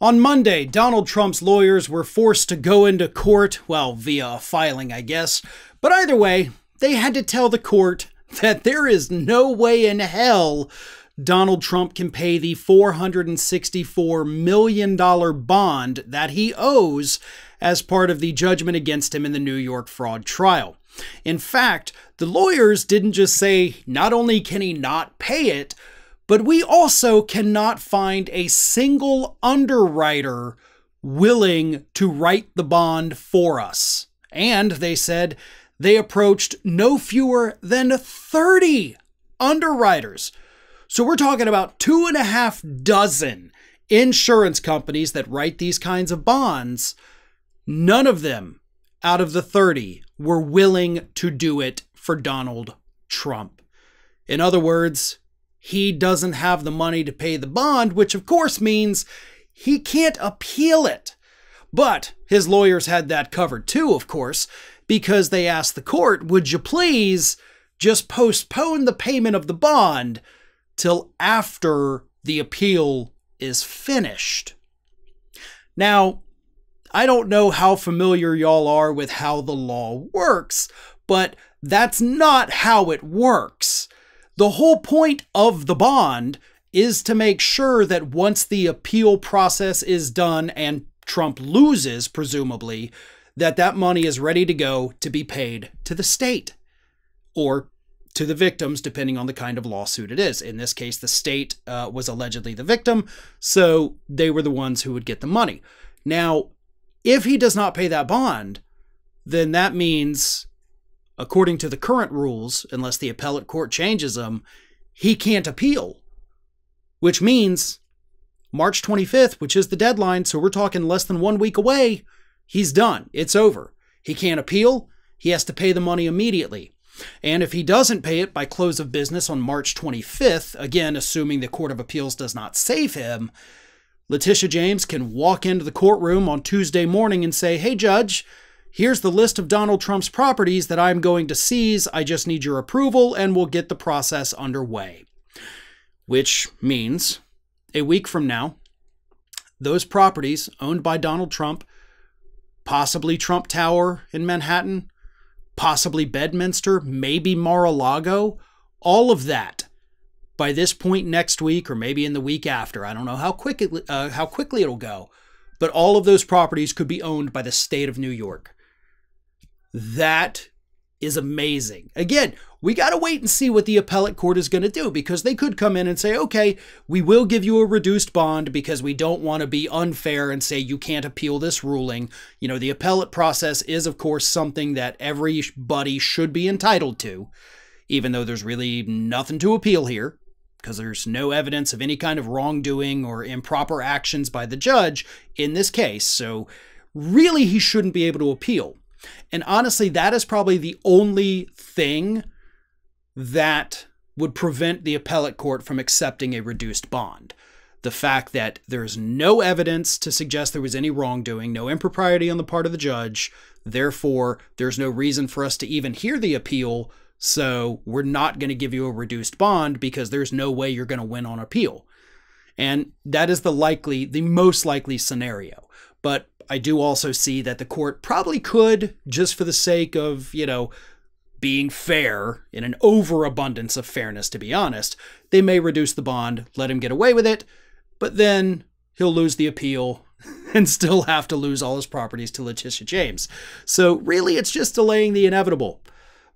On Monday, Donald Trump's lawyers were forced to go into court, well, via a filing, I guess. But either way, they had to tell the court that there is no way in hell Donald Trump can pay the $464 million bond that he owes as part of the judgment against him in the New York fraud trial. In fact, the lawyers didn't just say not only can he not pay it, but we also cannot find a single underwriter willing to write the bond for us. And they said they approached no fewer than 30 underwriters. So we're talking about 2.5 dozen insurance companies that write these kinds of bonds. None of them out of the 30 were willing to do it for Donald Trump. In other words, he doesn't have the money to pay the bond, which of course means he can't appeal it. But his lawyers had that covered too, of course, because they asked the court, would you please just postpone the payment of the bond till after the appeal is finished? Now, I don't know how familiar y'all are with how the law works, but that's not how it works. The whole point of the bond is to make sure that once the appeal process is done and Trump loses, presumably, that money is ready to go to be paid to the state or to the victims, depending on the kind of lawsuit it is. In this case, the state was allegedly the victim, so they were the ones who would get the money. Now, if he does not pay that bond, then that means, according to the current rules, unless the appellate court changes them, he can't appeal. Which means March 25th, which is the deadline, so we're talking less than 1 week away, he's done. It's over. He can't appeal. He has to pay the money immediately. And if he doesn't pay it by close of business on March 25th, again, assuming the Court of Appeals does not save him, Letitia James can walk into the courtroom on Tuesday morning and say, hey, Judge, here's the list of Donald Trump's properties that I'm going to seize. I just need your approval and we'll get the process underway. Which means a week from now, those properties owned by Donald Trump, possibly Trump Tower in Manhattan, possibly Bedminster, maybe Mar-a-Lago, all of that by this point next week or maybe in the week after. I don't know how quickly it'll go, but all of those properties could be owned by the state of New York. That is amazing. Again, we got to wait and see what the appellate court is going to do, because they could come in and say, okay, we will give you a reduced bond because we don't want to be unfair and say you can't appeal this ruling. You know, the appellate process is, of course, something that everybody should be entitled to, even though there's really nothing to appeal here, because there's no evidence of any kind of wrongdoing or improper actions by the judge in this case. So really, he shouldn't be able to appeal. And honestly, that is probably the only thing that would prevent the appellate court from accepting a reduced bond. The fact that there's no evidence to suggest there was any wrongdoing, no impropriety on the part of the judge. Therefore, there's no reason for us to even hear the appeal. So we're not going to give you a reduced bond because there's no way you're going to win on appeal. And that is the most likely scenario. But I do also see that the court probably could, just for the sake of, being fair, in an overabundance of fairness, to be honest, they may reduce the bond, let him get away with it, but then he'll lose the appeal and still have to lose all his properties to Letitia James. So really, it's just delaying the inevitable.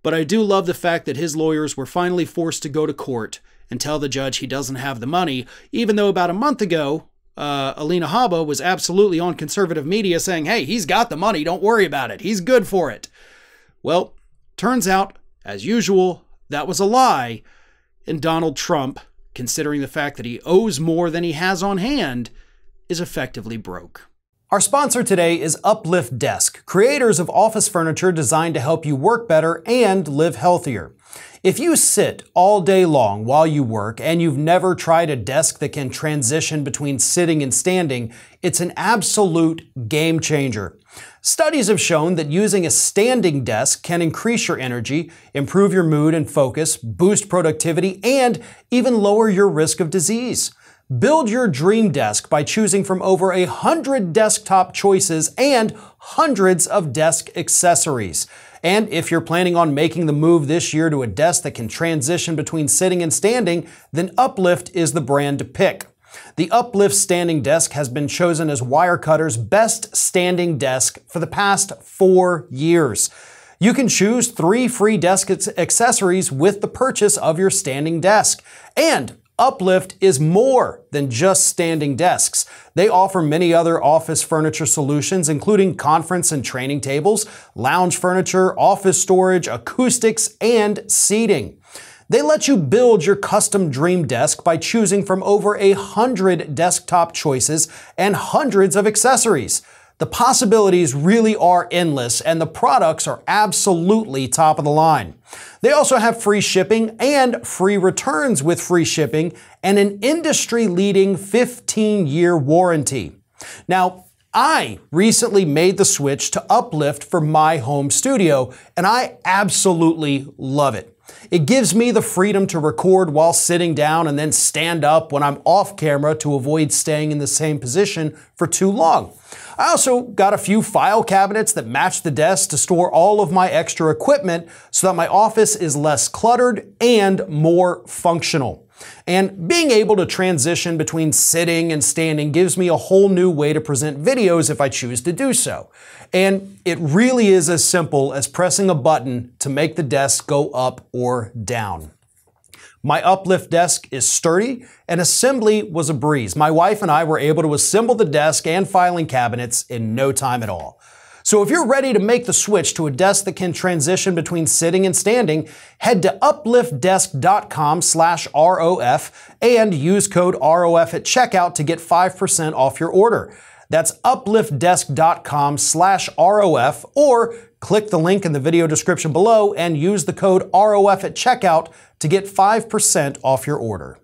But I do love the fact that his lawyers were finally forced to go to court and tell the judge he doesn't have the money, even though about a month ago, Alina Habba was absolutely on conservative media saying, hey, he's got the money, don't worry about it, he's good for it. Well, turns out, as usual, that was a lie, and Donald Trump, considering the fact that he owes more than he has on hand, is effectively broke. Our sponsor today is Uplift Desk, creators of office furniture designed to help you work better and live healthier. If you sit all day long while you work and you've never tried a desk that can transition between sitting and standing, it's an absolute game changer. Studies have shown that using a standing desk can increase your energy, improve your mood and focus, boost productivity, and even lower your risk of disease. Build your dream desk by choosing from over 100 desktop choices and hundreds of desk accessories. And if you're planning on making the move this year to a desk that can transition between sitting and standing, then Uplift is the brand to pick. The Uplift standing desk has been chosen as Wirecutter's best standing desk for the past 4 years. You can choose 3 free desk accessories with the purchase of your standing desk. And Uplift is more than just standing desks. They offer many other office furniture solutions, including conference and training tables, lounge furniture, office storage, acoustics, and seating. They let you build your custom dream desk by choosing from over 100 desktop choices and hundreds of accessories. The possibilities really are endless, and the products are absolutely top of the line. They also have free shipping and free returns with free shipping and an industry-leading 15-year warranty. Now, I recently made the switch to Uplift for my home studio, and I absolutely love it. It gives me the freedom to record while sitting down and then stand up when I'm off camera to avoid staying in the same position for too long. I also got a few file cabinets that match the desk to store all of my extra equipment so that my office is less cluttered and more functional. And being able to transition between sitting and standing gives me a whole new way to present videos if I choose to do so. And it really is as simple as pressing a button to make the desk go up or down. My Uplift desk is sturdy, and assembly was a breeze. My wife and I were able to assemble the desk and filing cabinets in no time at all. So if you're ready to make the switch to a desk that can transition between sitting and standing, head to upliftdesk.com/ROF and use code ROF at checkout to get 5% off your order. That's upliftdesk.com/ROF, or click the link in the video description below and use the code ROF at checkout to get 5% off your order.